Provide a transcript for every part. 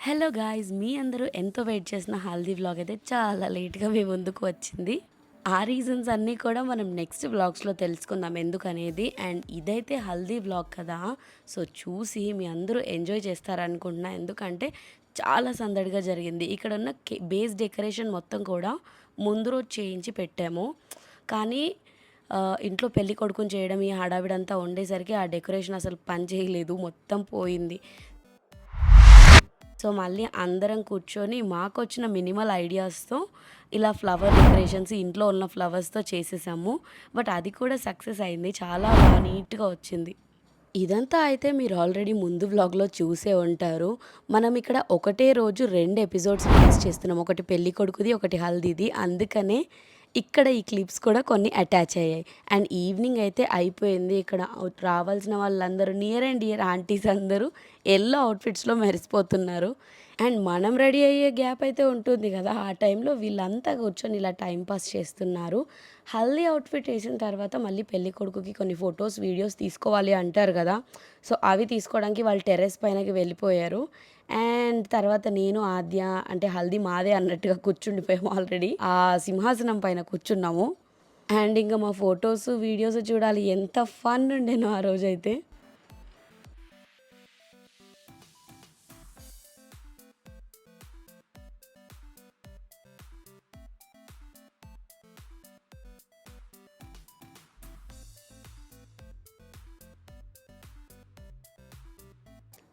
Hello guys! మీ అందరూ ఎంతో wait చేసిన హల్దీ వ్లాగ్ అయితే చాలా లేట్‌గా మీ ముందుకు వచ్చింది. ఆ రీజన్స్ అన్నీ కూడా మనం నెక్స్ట్ వ్లాగ్స్‌లో తెలుసుకుందాం ఎందుకనేది. అండ్ ఇదైతే హల్దీ వ్లాగ్ కదా! సో, చూసి మీ అందరూ ఎంజాయ్ చేస్తారనుకుంటున్నా. ఎందుకంటే చాలా సందడిగా జరిగింది. ఇక్కడున్న బేస్ డెకరేషన్ మొత్తం కూడా ముందు రోజు చేయించి పెట్టాము. కానీ ఇంట్లో పెళ్లి కొడుకుని చేయడం, ఈ హడావిడంతా ఉండేసరికి ఆ డెకరేషన్ అసలు పని చేయలేదు. మొత్తం పోయింది. సో, మళ్ళీ అందరం కూర్చొని మాకొచ్చిన మినిమల్ ఐడియాస్‌తో ఇలా ఫ్లవర్ డెకరేషన్స్ ఇంట్లో ఉన్న ఫ్లవర్స్‌తో చేసేసాము. బట్ అది కూడా సక్సెస్ అయింది. చాలా నీట్‌గా వచ్చింది. ఇదంతా అయితే మీరు ఆల్రెడీ ముందు వ్లాగ్‌లో చూసే ఉంటారు. మనం ఇక్కడ ఒకటే రోజు 2 ఎపిసోడ్స్ రిలీజ్ చేస్తున్నాం. ఒకటి పెళ్ళికొడుకుది, ఒకటి హల్దీది. అందుకనే ఇక్కడ ఈ క్లిప్స్ కూడా కొన్ని అటాచ్ అయ్యాయి. అండ్ ఈవినింగ్ అయితే అయిపోయింది. ఇక్కడ రావాల్సిన వాళ్ళందరూ నియర్ అండ్ డియర్ ఆంటీస్ అందరూ యెల్లో అవుట్‌ఫిట్స్‌లో మెరిసిపోతున్నారు. అండ్ మనం రెడీ అయ్యే గ్యాప్ అయితే ఉంటుంది కదా! ఆ టైంలో వీళ్ళంతా కూర్చొని ఇలా టైమ్ పాస్ చేస్తున్నారు. హల్దీ అవుట్‌ఫిట్ ఏసిన తర్వాత మళ్ళీ పెళ్ళికొడుకుకి కొన్ని ఫోటోస్, వీడియోస్ తీసుకోవాలి అంటారు కదా! సో, అవి తీసుకోవడానికి వాళ్ళు టెర్రస్ పైనకి వెళ్ళిపోయారు. అండ్ తర్వాత నేను, ఆద్య అంటే హల్దీ మాదే అన్నట్టుగా కూర్చుండిపోయాము ఆల్రెడీ. ఆ సింహాసనం పైన కూర్చున్నాము. అండ్ ఇంక మా ఫోటోస్, వీడియోస్ చూడాలి ఎంత ఫన్ ఉండేనో ఆ రోజైతే.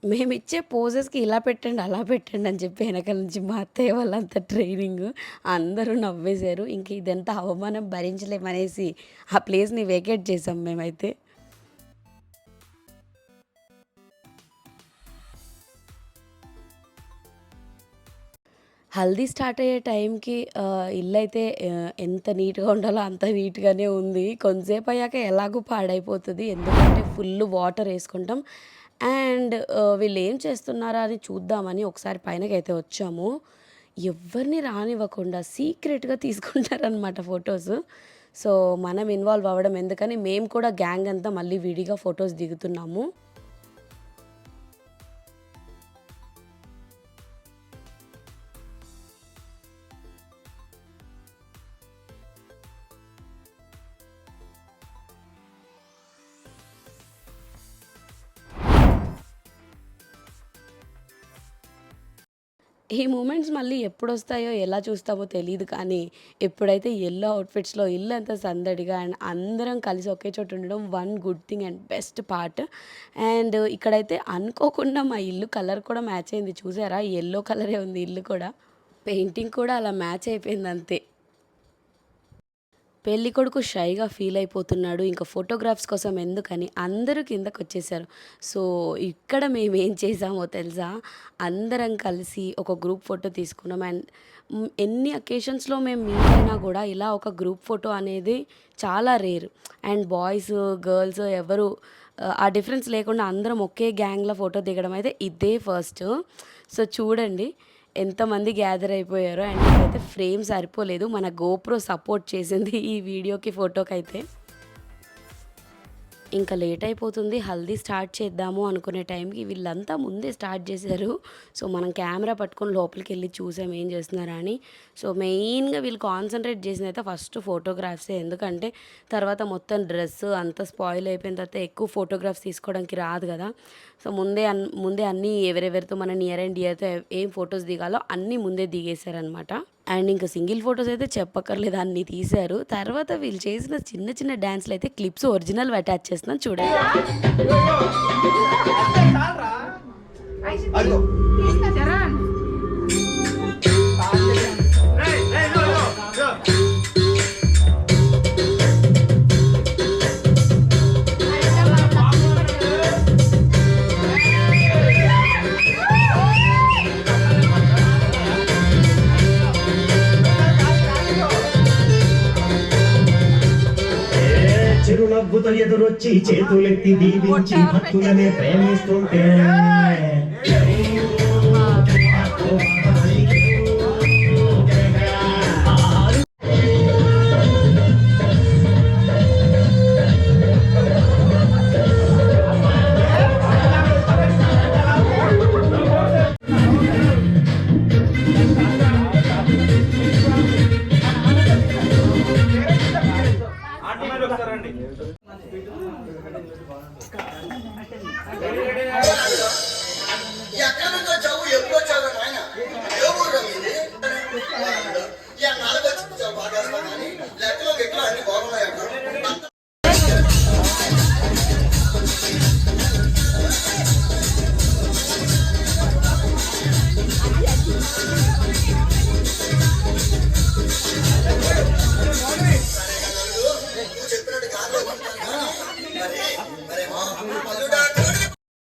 మేమిచ్చే పోజెస్‌కి ఇలా పెట్టండి, అలా పెట్టండి అని చెప్పి వెనకాల నుంచి మా అత్తయ్య వాళ్ళంతా ట్రైనింగు. అందరూ నవ్వేశారు. ఇంక ఇదంతా అవమానం భరించలేమనేసి ఆ ప్లేస్‌ని వేకేట్ చేసాం మేమైతే. హల్దీ స్టార్ట్ అయ్యే టైంకి ఇల్లయితే ఎంత నీట్‌గా ఉండాలో అంత నీట్‌గానే ఉంది. కొంతసేపు అయ్యాక ఎలాగో పాడైపోతది. ఎందుకంటే ఫుల్లు వాటర్ యేసుకుంటాం. అండ్ వీళ్ళేం చేస్తున్నారా అని చూద్దామని ఒకసారి పైనకైతే వచ్చాము. ఎవ్వరిని రానివ్వకుండా సీక్రెట్‌గా తీసుకుంటారనమాట ఫోటోస్. సో, మనం ఇన్వాల్వ్ అవ్వడం ఎందుకని మేము కూడా గ్యాంగ్ అంతా మళ్ళీ విడిగా ఫోటోస్ దిగుతున్నాము. ఈ మూమెంట్స్ మళ్ళీ ఎప్పుడొస్తాయో, ఎలా చూస్తామో తెలీదు కానీ, ఎప్పుడైతే యెల్లో అవుట్‌ఫిట్స్‌లో ఇల్లంతా సందడిగా అండ్ అందరం కలిసి ఒకే చోట ఉండడం one good thing and best part. And ఇక్కడైతే అనుకోకుండా మా ఇల్లు కలర్ కూడా మ్యాచ్ అయింది చూసారా? యెల్లో కలరే ఉంది ఇల్లు కూడా. పెయింటింగ్ కూడా అలా మ్యాచ్ అయిపోయిందంతే. పెళ్ళికొడుకు షైగా ఫీల్ అయిపోతున్నాడు. ఇంక ఫోటోగ్రాఫ్స్ కోసం ఎందుకని అందరూ కిందకొచ్చేసారు. సో, ఇక్కడ మేమేం చేసామో తెలుసా? అందరం కలిసి ఒక గ్రూప్ ఫోటో తీసుకున్నాం. అండ్ ఎన్ని అకేషన్స్‌లో మేము మీట్ అయినా గూడా ఇలా ఒక గ్రూప్ ఫోటో అనేది చాలా రేర్. అండ్ బాయ్స్, గర్ల్స్ ఎవరు ఆ డిఫరెన్స్ లేకుండా అందరం ఒకే గ్యాంగ్‌లో ఫోటో దిగడం అయితే ఇదే ఫస్ట్. సో, చూడండి ఎంతమంది గ్యాదర్ అయిపోయారో. అండ్ నాకైతే ఫ్రేమ్ సరిపోలేదు. మన గోప్రో సపోర్ట్ చేసింది ఈ వీడియోకి, ఫోటోకైతే. ఇంకా లేట్ అయిపోతుంది. హల్దీ స్టార్ట్ చేద్దాము అనుకునే టైంకి వీళ్ళంతా ముందే స్టార్ట్ చేశారు. సో, మనం కెమెరా పట్టుకొని లోపలికెళ్ళి చూసాం ఏం చేస్తున్నారా అని. సో, మెయిన్‌గా వీళ్ళు కాన్సంట్రేట్ చేసిందైతే ఫస్ట్ ఫోటోగ్రాఫ్సే. ఎందుకంటే తర్వాత మొత్తం డ్రెస్ అంతా స్పాయిల్ అయిపోయిన తర్వాత ఎక్కువ ఫోటోగ్రాఫ్స్ తీసుకోవడానికి రాదు కదా! సో, ముందే అన్నీ ఎవరెవరితో మన నియర్ అండ్ డియర్‌తో ఏం ఫోటోస్ దిగాలో అన్నీ ముందే దిగేశారనమాట. అండ్ ఇంక సింగిల్ ఫోటోస్ అయితే చెప్పక్కర్లేదు అన్ని తీశారు. తర్వాత వీళ్ళు చేసిన చిన్న చిన్న డాన్స్‌లయితే క్లిప్స్ ఒరిజినల్‌వి అటాచ్ చేస్తున్నాను చూడండి. అదిగో చిరునవ్వుతో ఎదురొచ్చి చేతులెత్తి దీవించి భక్తులనే ప్రేమిస్తుంటే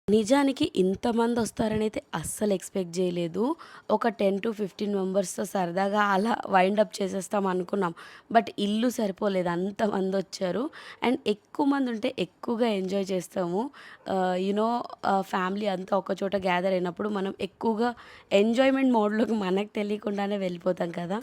నిజానికి ఇంతమంది వస్తారనైతే అస్సలు ఎక్స్‌పెక్ట్ జేయలేదు. ఒక 10-15 మెంబర్స్‌తో సరదాగా అలా వైండ్ అప్ చేసేస్తాం అనుకున్నాం. బట్ ఇల్లు సరిపోలేదు అంతమందొచ్చారు. అండ్ ఎక్కువ మందుంటే ఎక్కువగా ఎంజాయ్ చేస్తాము. ఫ్యామిలీ అంతా ఒక చోట గ్యాదర్ అయినప్పుడు మనం ఎక్కువగా ఎంజాయ్‌మెంట్ మోడ్‌లోకి మనకు తెలియకుండానే వెళ్ళిపోతాం కదా!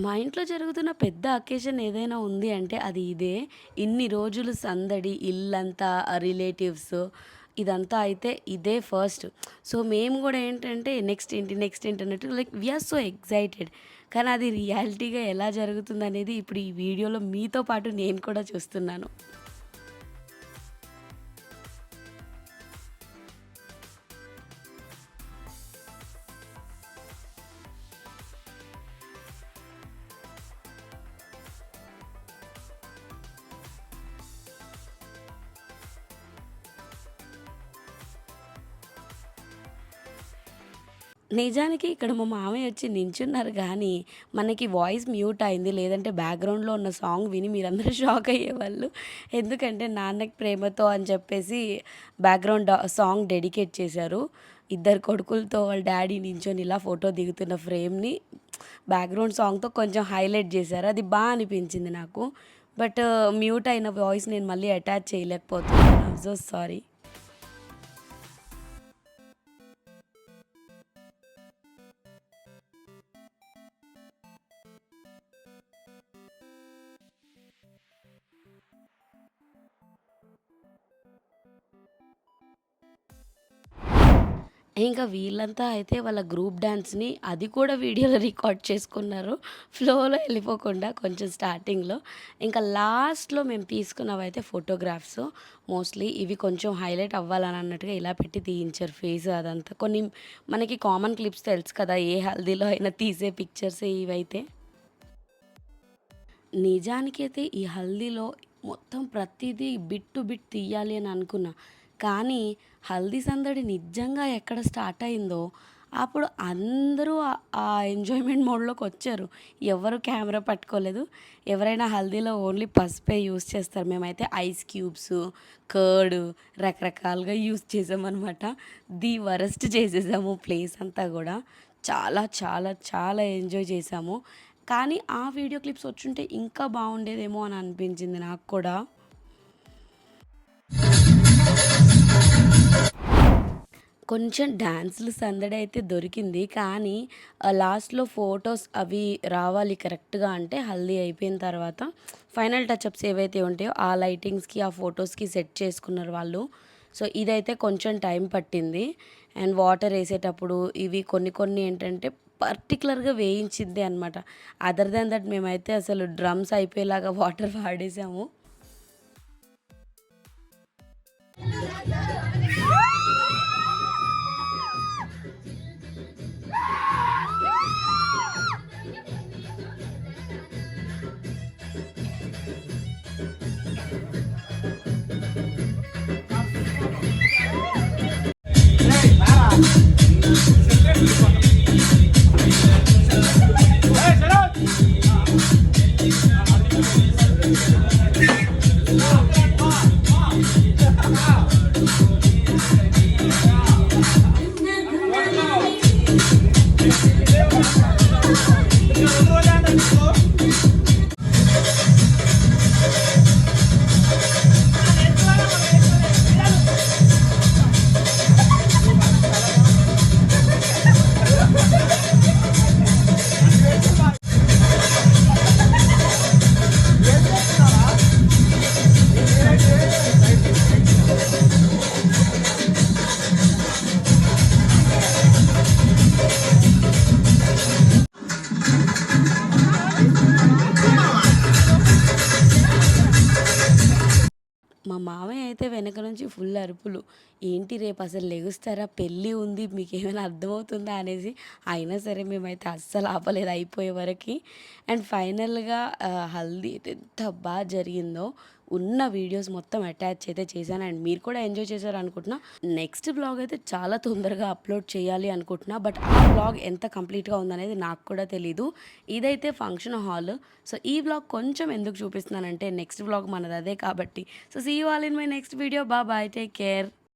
మా ఇంట్లో జరుగుతున్న పెద్ద అకేషన్ ఏదైనా ఉంది అంటే అది ఇదే. ఇన్ని రోజులు సందడి, ఇల్లంతా రిలేటివ్స్ ఇదంతా అయితే ఇదే ఫస్ట్. సో, మేము గూడా ఏంటంటే నెక్స్ట్ ఏంటి అన్నట్టు like we are so excited. కానీ అది రియాలిటీగా ఎలా జరుగుతుందనేది ఇప్పుడు ఈ వీడియోలో మీతో పాటు నేను కూడా చూస్తున్నాను. నిజానికి ఇక్కడ మా మామయ్య వచ్చి నించున్నారు గానీ, మనకి వాయిస్ మ్యూట్ అయింది. లేదంటే బ్యాక్‌గ్రౌండ్‌లో ఉన్న సాంగ్ విని మీరందరూ షాక్ అయ్యేవాళ్ళు. ఎందుకంటే 'నాన్నకి ప్రేమతో' అని చెప్పేసి బ్యాక్‌గ్రౌండ్ సాంగ్ డెడికేట్ చేశారు. ఇద్దరు కొడుకులతో వాళ్ళ డ్యాడీ నించొని ఇలా ఫోటో దిగుతున్న ఫ్రేమ్‌ని బ్యాక్‌గ్రౌండ్ సాంగ్‌తో కొంచెం హైలైట్ చేశారు. అది అనిపించింది నాకు. బట్ మ్యూట్ అయిన వాయిస్ నేను మళ్ళీ అటాచ్ చేయలేకపోతున్నాను. I am so sorry. ఇంకా వీళ్ళంతా అయితే వాళ్ళ గ్రూప్ డాన్స్‌ని అది కూడా వీడియోలో రికార్డ్ చేసుకున్నారు. ఫ్లోలో ఎళ్ళిపోకుండా కొంచెం స్టార్టింగ్‌లో. ఇంకా లాస్ట్‌లో మేము తీసుకున్నవైతే ఫోటోగ్రాఫ్స్. మోస్ట్‌లీ ఇవి కొంచెం హైలైట్ అవ్వాలని అన్నట్టుగా ఇలా పెట్టి తీయించారు ఫేస్ అదంతా. కొన్ని మనకి కామన్ క్లిప్స్ తెలుసు కదా! ఏ హల్దీలో అయినా తీసే పిక్చర్సే ఇవైతే. నిజానికైతే ఈ హల్దీలో మొత్తం ప్రతీదీ బిట్ టు బిట్ తీయాలి అని అనుకున్నా. కానీ హల్దీ సందడి నిజంగా ఎక్కడ స్టార్ట్ అయిందో అప్పుడు అందరూ ఆ ఎంజాయ్‌మెంట్ మోడ్‌లోకొచ్చారు. ఎవరు కెమెరా పట్టుకోలేదు. ఎవరైనా హల్దీలో ఓన్లీ పసుపే యూజ్ చేస్తారు. మేమైతే ఐస్ క్యూబ్స్, కర్డ్ రకరకాలుగా యూజ్ చేసామనమాట. ది వరస్ట్ చేసేసాము ప్లేస్ అంతా గూడా. చాలా చాలా చాలా ఎంజాయ్ చేశాము. కానీ ఆ వీడియో క్లిప్స్ వచ్చుంటే ఇంకా బాగుండేదేమో అని అనిపించింది నాకు కూడా. కొంచెం డాన్సులు సందడి అయితే దొరికింది. కానీ లాస్ట్‌లో ఫోటోస్ అవి రావాలి కరెక్ట్‌గా అంటే హల్దీ అయిపోయిన తర్వాత ఫైనల్ టచప్స్ ఏవైతే ఉంటాయో ఆ లైటింగ్స్‌కి, ఆ ఫోటోస్‌కి సెట్ చేసుకున్నారు వాళ్ళు. సో, ఇదైతే కొంచెం టైం పట్టింది. అండ్ వాటర్ ఏసేటప్పుడు ఇవి కొన్ని కొన్ని ఏంటంటే పర్టిక్యులర్‌గా వేయించిందే అనమాట. అదర్ దాన్ దట్ మేమైతే అసలు డ్రమ్స్ అయిపోయేలాగా వాటర్ వాడేసాము. మా మామయ్య అయితే వెనక నుంచి ఫుల్ అరుపులు. ఏంటి రేపు అసలు లెగుస్తారా? పెళ్లి ఉంది. మీకేమైనా అర్థమవుతుందా? అనేసి. అయినా సరే మేమైతే అస్సలు ఆపలేదు అయిపోయే వరకి. అండ్ ఫైనల్‌గా హల్దీ అయితే ఎంత జరిగిందో ఉన్న వీడియోస్ మొత్తం అటాచ్ అయితే చేశాను. అండ్ మీరు కూడా ఎంజాయ్ చేశారనుకుంటున్నా. నెక్స్ట్ వ్లాగ్ అయితే చాలా తొందరగా అప్‌లోడ్ చేయాలి అనుకుంటున్నా. బట్ ఆ వ్లాగ్ ఎంత కంప్లీట్‌గా ఉందనేది నాకు కూడా తెలీదు. ఇదైతే ఫంక్షన్ హాల్. సో, ఈ వ్లాగ్ కొంచెం ఎందుకు చూపిస్తున్నానంటే నెక్స్ట్ వ్లాగ్ మనది అదే కాబట్టి. So, see you all in my next video. Bye. Take care.